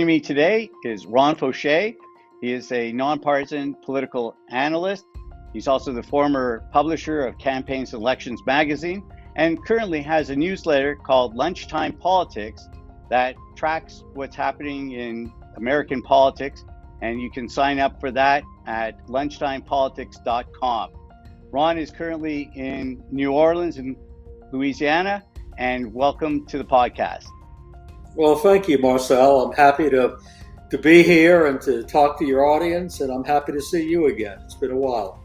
Joining me today is Ron Faucheux. He is a nonpartisan political analyst. He's also the former publisher of Campaigns and Elections magazine and currently has a newsletter called Lunchtime Politics that tracks what's happening in American politics, and you can sign up for that at lunchtimepolitics.com. Ron is currently in New Orleans in Louisiana, and welcome to the podcast. Well, thank you, Marcel. I'm happy to be here and to talk to your audience, and I'm happy to see you again. It's been a while.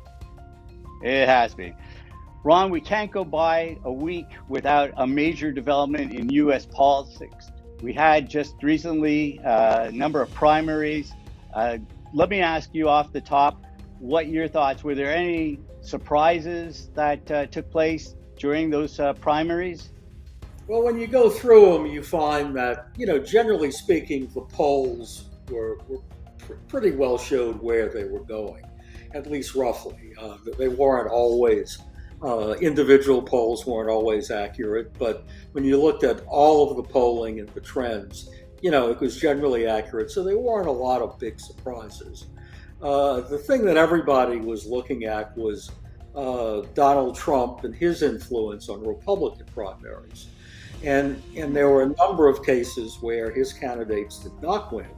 It has been. Ron, we can't go by a week without a major development in U.S. politics. We had just recently a number of primaries. Let me ask you off the top, what your thoughts? Were there any surprises that took place during those primaries? Well, when you go through them, you find that, generally speaking, the polls were pretty well showed where they were going, at least roughly. They weren't always, individual polls weren't always accurate, but when you looked at all of the polling and the trends, it was generally accurate, so there weren't a lot of big surprises. The thing that everybody was looking at was Donald Trump and his influence on Republican primaries. And there were a number of cases where his candidates did not win,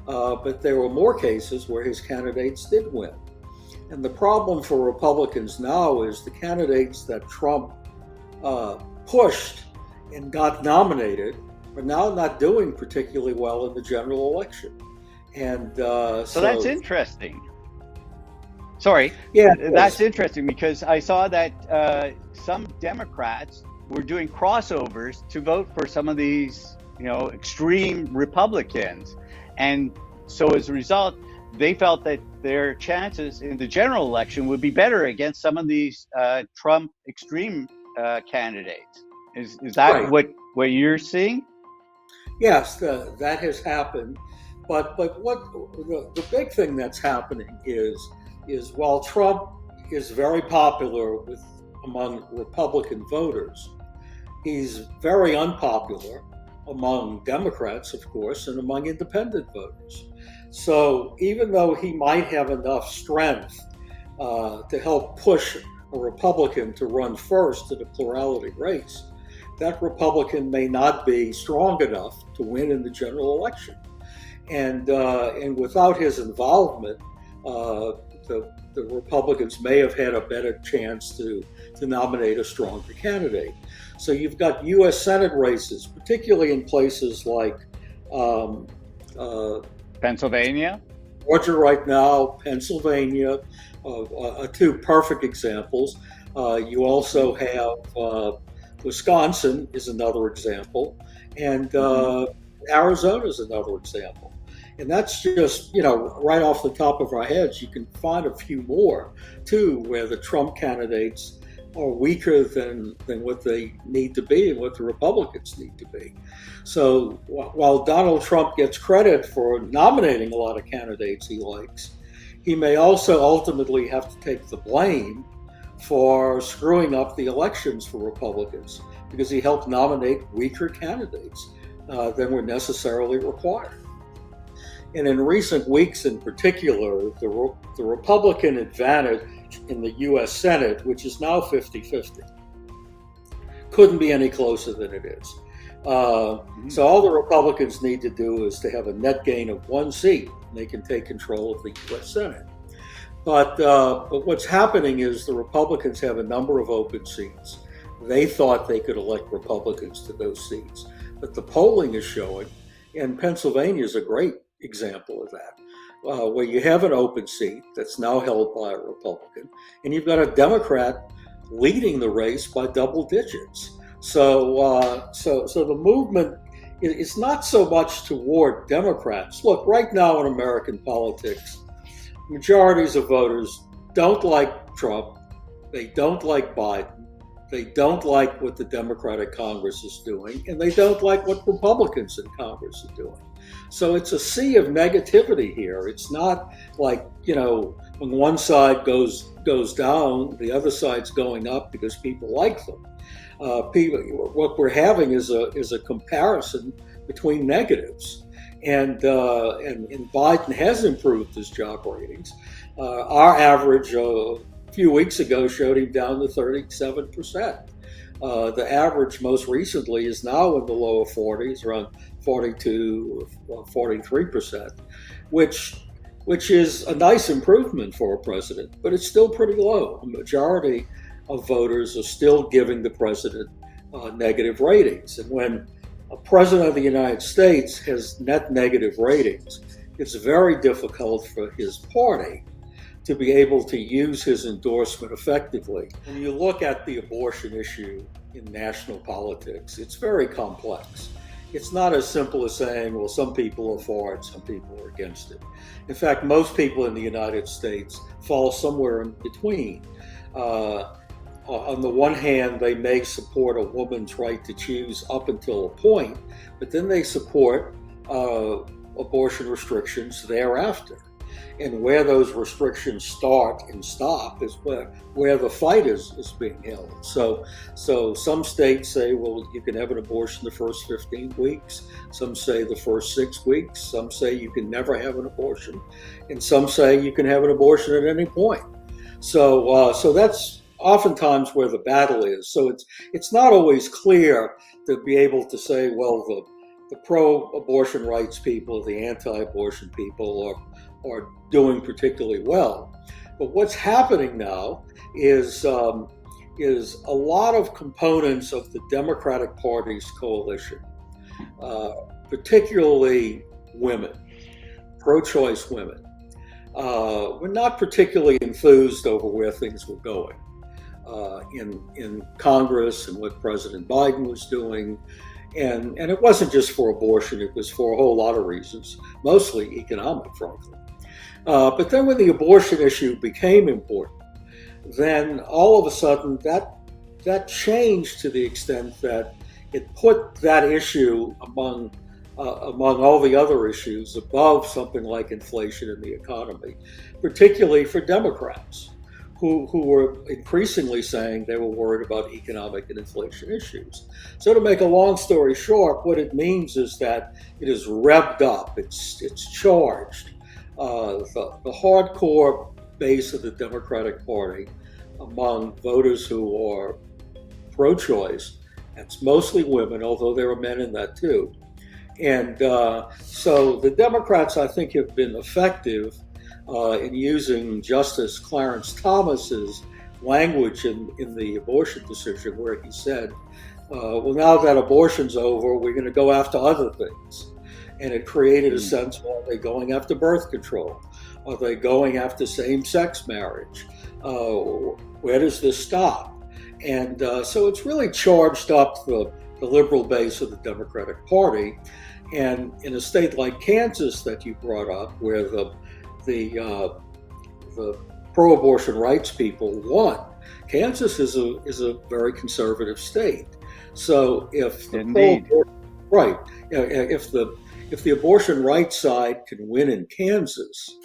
but there were more cases where his candidates did win. And the problem for Republicans now is the candidates that Trump pushed and got nominated are now not doing particularly well in the general election. And so that's interesting. Sorry. Yeah, that's interesting because I saw that some Democrats were doing crossovers to vote for some of these, extreme Republicans. And so as a result, they felt that their chances in the general election would be better against some of these Trump extreme candidates. Is that right. what you're seeing? Yes, that has happened. But what the big thing that's happening is while Trump is very popular among Republican voters, he's very unpopular among Democrats, of course, and among independent voters. So even though he might have enough strength to help push a Republican to run first in a plurality race, that Republican may not be strong enough to win in the general election. And without his involvement, the Republicans may have had a better chance to nominate a stronger candidate. So you've got U.S. Senate races, particularly in places like Pennsylvania, Georgia right now, Pennsylvania, two perfect examples. You also have Wisconsin is another example, and Arizona is another example. And that's just, right off the top of our heads, you can find a few more, too, where the Trump candidates are weaker than what they need to be and what the Republicans need to be. So while Donald Trump gets credit for nominating a lot of candidates he likes, he may also ultimately have to take the blame for screwing up the elections for Republicans because he helped nominate weaker candidates than were necessarily required. And in recent weeks in particular, the Republican advantage in the U.S. Senate, which is now 50-50, couldn't be any closer than it is. So all the Republicans need to do is to have a net gain of one seat, and they can take control of the U.S. Senate. But what's happening is the Republicans have a number of open seats. They thought they could elect Republicans to those seats. But the polling is showing, and Pennsylvania is a great example of that, where you have an open seat that's now held by a Republican, and you've got a Democrat leading the race by double digits. So the movement is not so much toward Democrats. Look, right now in American politics, majorities of voters don't like Trump, they don't like Biden, they don't like what the Democratic Congress is doing, and they don't like what Republicans in Congress are doing. So it's a sea of negativity here. It's not like, when one side goes down, the other side's going up because people like them. What we're having is a comparison between negatives. and Biden has improved his job ratings. Our average a few weeks ago showed him down to 37%. The average most recently is now in the lower 40s, around 42 or 43%, which is a nice improvement for a president, but it's still pretty low. A majority of voters are still giving the president negative ratings. And when a president of the United States has net negative ratings, it's very difficult for his party to be able to use his endorsement effectively. When you look at the abortion issue in national politics, it's very complex. It's not as simple as saying, well, some people are for it, some people are against it. In fact, most people in the United States fall somewhere in between. On the one hand, they may support a woman's right to choose up until a point, but then they support abortion restrictions thereafter. And where those restrictions start and stop is where the fight is being held. So some states say, well, you can have an abortion the first 15 weeks. Some say the first 6 weeks. Some say you can never have an abortion. And some say you can have an abortion at any point. So that's oftentimes where the battle is. So it's not always clear to be able to say, well, the pro-abortion rights people, the anti-abortion people are doing particularly well. But what's happening now is a lot of components of the Democratic Party's coalition, particularly women, pro-choice women, were not particularly enthused over where things were going in Congress and what President Biden was doing. And it wasn't just for abortion, it was for a whole lot of reasons, mostly economic, frankly. But then when the abortion issue became important, then all of a sudden that changed to the extent that it put that issue among all the other issues above something like inflation and the economy, particularly for Democrats, who were increasingly saying they were worried about economic and inflation issues. So to make a long story short, what it means is that it is revved up, it's charged. The hardcore base of the Democratic Party among voters who are pro-choice, it's mostly women, although there are men in that too. And so the Democrats, I think, have been effective in using Justice Clarence Thomas's language in the abortion decision, where he said, well, now that abortion's over, we're going to go after other things. And it created a sense, well, are they going after birth control? Are they going after same-sex marriage? Where does this stop? And so it's really charged up the liberal base of the Democratic Party. And in a state like Kansas that you brought up, where the pro-abortion rights people won, Kansas is a very conservative state. So if the if the abortion rights side can win in Kansas,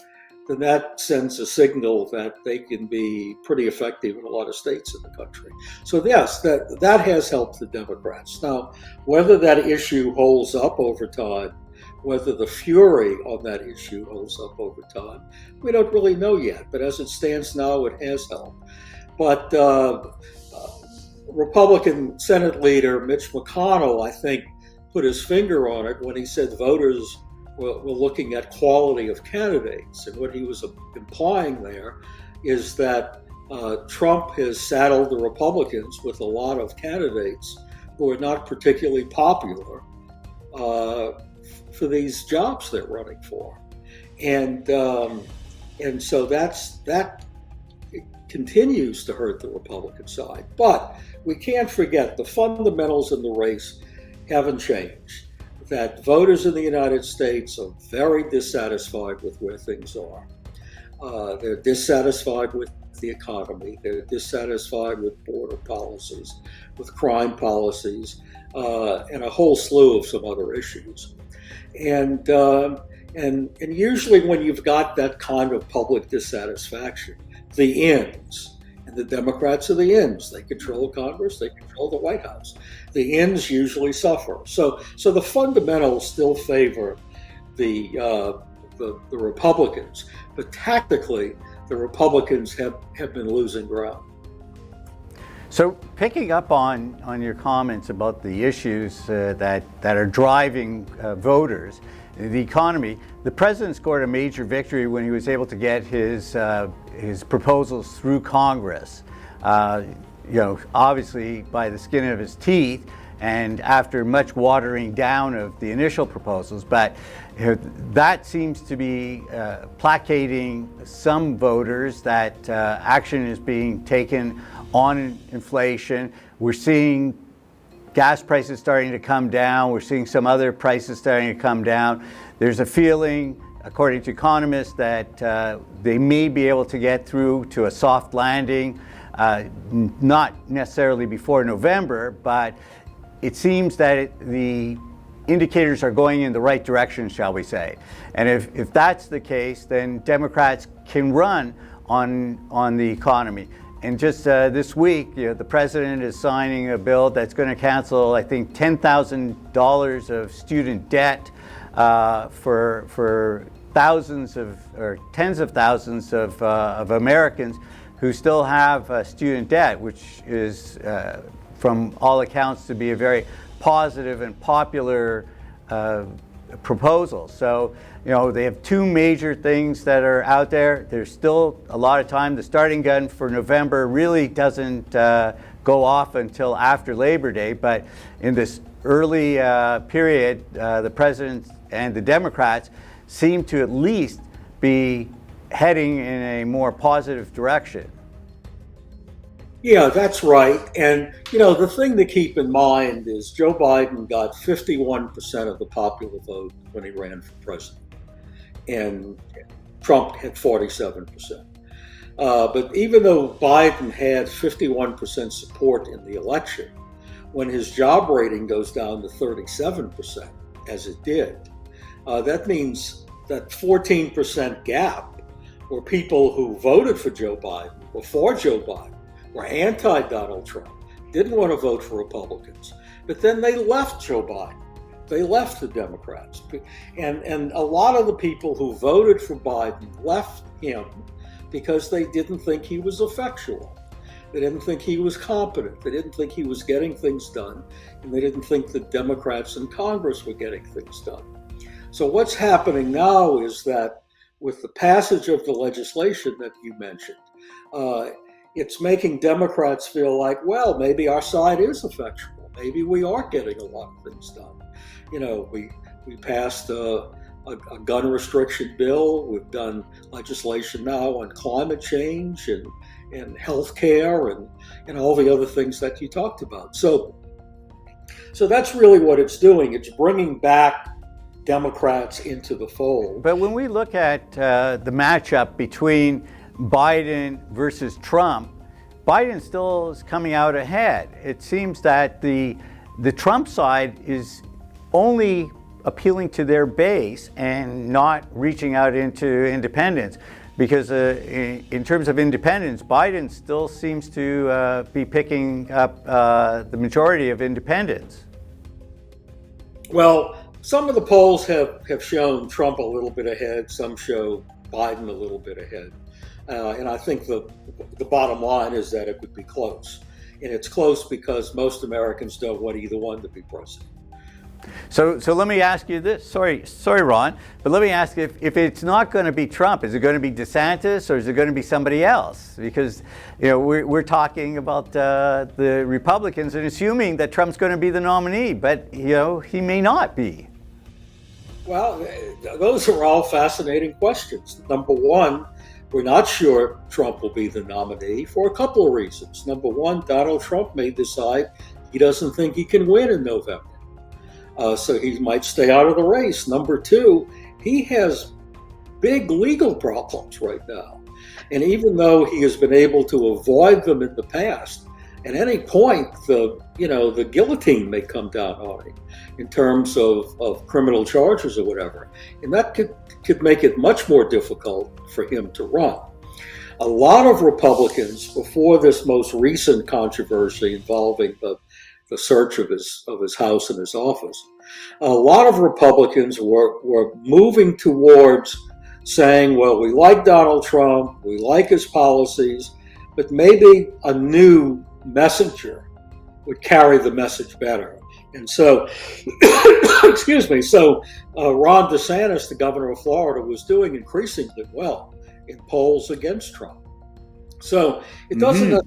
then that sends a signal that they can be pretty effective in a lot of states in the country. So yes, that has helped the Democrats. Now, whether that issue holds up over time, whether the fury on that issue holds up over time, we don't really know yet. But as it stands now, it has helped. But Republican Senate leader Mitch McConnell, I think, put his finger on it when he said voters were looking at quality of candidates. And what he was implying there is that Trump has saddled the Republicans with a lot of candidates who are not particularly popular for these jobs they're running for. And so that continues to hurt the Republican side. But we can't forget the fundamentals in the race haven't changed. That voters in the United States are very dissatisfied with where things are. They're dissatisfied with the economy. They're dissatisfied with border policies, with crime policies, and a whole slew of some other issues. And usually when you've got that kind of public dissatisfaction, the ends, and the Democrats are the ends. They control Congress, they control the White House. The ends usually suffer. So the fundamentals still favor the Republicans. But tactically, the Republicans have been losing ground. So picking up on your comments about the issues that are driving voters, the economy, the president scored a major victory when he was able to get his proposals through Congress. Obviously by the skin of his teeth, and after much watering down of the initial proposals, but that seems to be placating some voters, that action is being taken on inflation. We're seeing gas prices starting to come down. We're seeing some other prices starting to come down. There's a feeling, according to economists, that they may be able to get through to a soft landing, not necessarily before November, but it seems that the indicators are going in the right direction, shall we say. And if that's the case, then Democrats can run on the economy. And just this week, the president is signing a bill that's going to cancel, I think, $10,000 of student debt for thousands or tens of thousands of Americans who still have student debt, which is, from all accounts, to be a very positive and popular proposal. So, they have two major things that are out there. There's still a lot of time. The starting gun for November really doesn't go off until after Labor Day, but in this early period, the president and the Democrats seem to at least be heading in a more positive direction. Yeah, that's right. And, the thing to keep in mind is Joe Biden got 51% of the popular vote when he ran for president, and Trump had 47%. But even though Biden had 51% support in the election, when his job rating goes down to 37%, as it did, that means that 14% gap, where people who voted for Joe Biden, or for Joe Biden, were anti-Donald Trump, didn't want to vote for Republicans, but then they left Joe Biden. They left the Democrats. And a lot of the people who voted for Biden left him because they didn't think he was effectual. They didn't think he was competent. They didn't think he was getting things done. And they didn't think the Democrats in Congress were getting things done. So what's happening now is that with the passage of the legislation that you mentioned, it's making Democrats feel like, well, maybe our side is effectual. Maybe we are getting a lot of things done. We passed a gun restriction bill. We've done legislation now on climate change and health care and all the other things that you talked about. So that's really what it's doing. It's bringing back Democrats into the fold. But when we look at the matchup between Biden versus Trump, Biden still is coming out ahead. It seems that the Trump side is only appealing to their base and not reaching out into independents, because in terms of independents, Biden still seems to be picking up the majority of independents. Well, some of the polls have shown Trump a little bit ahead. Some show Biden a little bit ahead. And I think the bottom line is that it would be close. And it's close because most Americans don't want either one to be president. So let me ask you this. Sorry, Ron, but let me ask you, if it's not going to be Trump, is it going to be DeSantis, or is it going to be somebody else? Because we're talking about the Republicans and assuming that Trump's going to be the nominee, but he may not be. Well, those are all fascinating questions. Number one, we're not sure Trump will be the nominee for a couple of reasons. Number one, Donald Trump may decide he doesn't think he can win in November. So he might stay out of the race. Number two, he has big legal problems right now. And even though he has been able to avoid them in the past, at any point, the guillotine may come down on him in terms of criminal charges or whatever. And that could make it much more difficult for him to run. A lot of Republicans, before this most recent controversy involving the the search of his house and his office. A lot of Republicans were moving towards saying, well, we like Donald Trump, we like his policies, but maybe a new messenger would carry the message better. And so, excuse me, Ron DeSantis, the governor of Florida, was doing increasingly well in polls against Trump. So it doesn't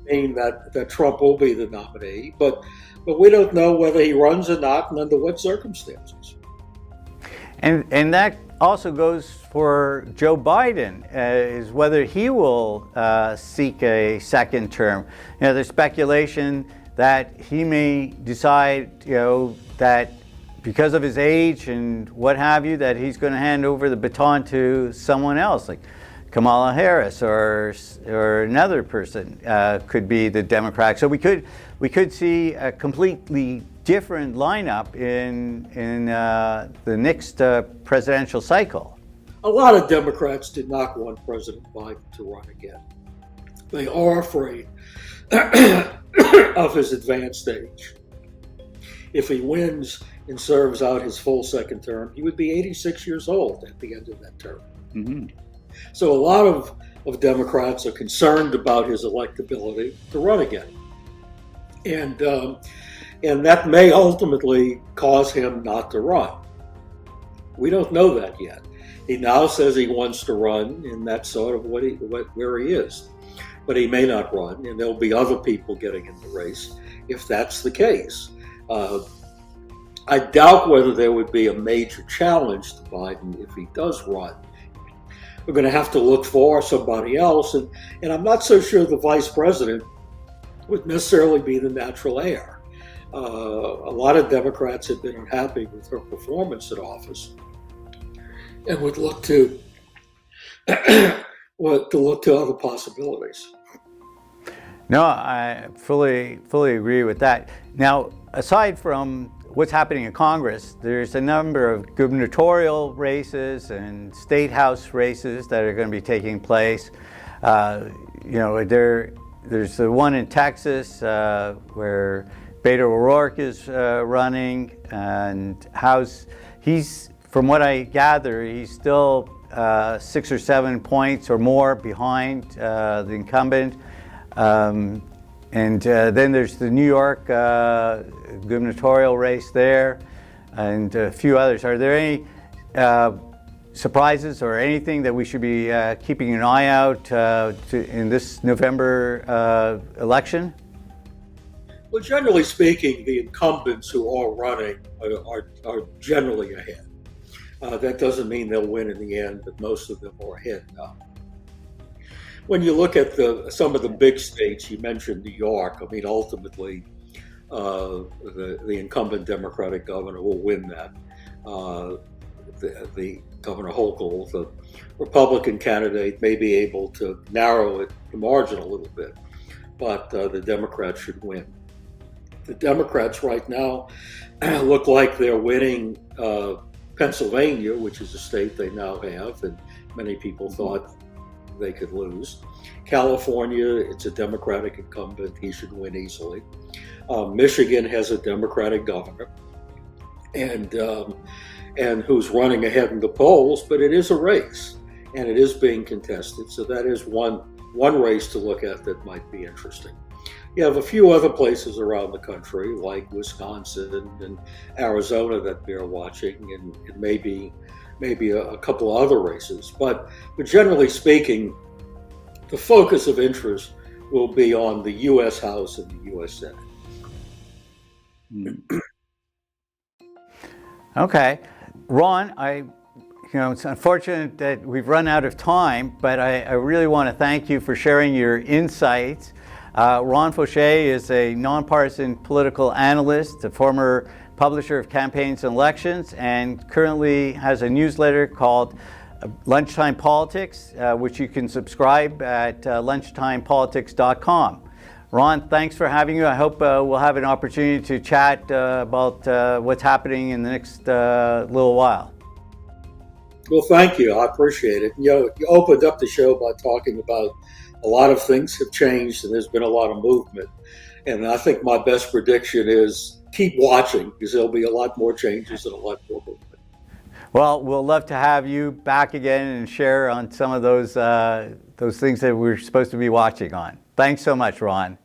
mean that Trump will be the nominee, but we don't know whether he runs or not and under what circumstances. And that also goes for Joe Biden, is whether he will seek a second term. There's speculation that he may decide, that because of his age and what have you, that he's going to hand over the baton to someone else, like Kamala Harris or another person could be the Democrat. So we could see a completely different lineup in the next presidential cycle. A lot of Democrats did not want President Biden to run again. They are afraid of his advanced age. If he wins and serves out his full second term, he would be 86 years old at the end of that term. Mm-hmm. So a lot of Democrats are concerned about his electability to run again. And that may ultimately cause him not to run. We don't know that yet. He now says he wants to run, and that's sort of where he is. But he may not run, and there'll be other people getting in the race if that's the case. I doubt whether there would be a major challenge to Biden if he does run. We're going to have to look for somebody else, and I'm not so sure the vice president would necessarily be the natural heir. A lot of Democrats have been unhappy with her performance in office and would look to other possibilities. No, I fully agree with that. Now, aside from what's happening in Congress, there's a number of gubernatorial races and state house races that are going to be taking place. There's the one in Texas where Beto O'Rourke is running, and from what I gather, he's still 6 or 7 points or more behind the incumbent. And then there's the New York gubernatorial race there, and a few others. Are there any surprises or anything that we should be keeping an eye out in this November election? Well, generally speaking, the incumbents who are running are generally ahead. That doesn't mean they'll win in the end, but most of them are ahead now. When you look at some of the big states, you mentioned New York. I mean, ultimately, the incumbent Democratic governor will win that. The Governor Hochul, the Republican candidate, may be able to narrow the margin a little bit, but the Democrats should win. The Democrats right now look like they're winning Pennsylvania, which is a state they now have, and many people thought they could lose. California, it's a Democratic incumbent. He should win easily. Michigan has a Democratic governor, and who's running ahead in the polls, but it is a race, and it is being contested. So that is one race to look at that might be interesting. You have a few other places around the country, like Wisconsin and Arizona, that bear watching, and maybe a couple of other races. But generally speaking, the focus of interest will be on the U.S. House and the U.S. Senate. Okay. Ron, it's unfortunate that we've run out of time, but I really want to thank you for sharing your insights. Ron Faucheux is a nonpartisan political analyst, a former publisher of Campaigns and Elections, and currently has a newsletter called Lunchtime Politics, which you can subscribe at lunchtimepolitics.com. Ron, thanks for having you. I hope we'll have an opportunity to chat about what's happening in the next little while. Well, thank you. I appreciate it. You opened up the show by talking about a lot of things have changed and there's been a lot of movement. And I think my best prediction is keep watching because there'll be a lot more changes and a lot more movement. Well, we'll love to have you back again and share on some of those things that we're supposed to be watching on. Thanks so much, Ron.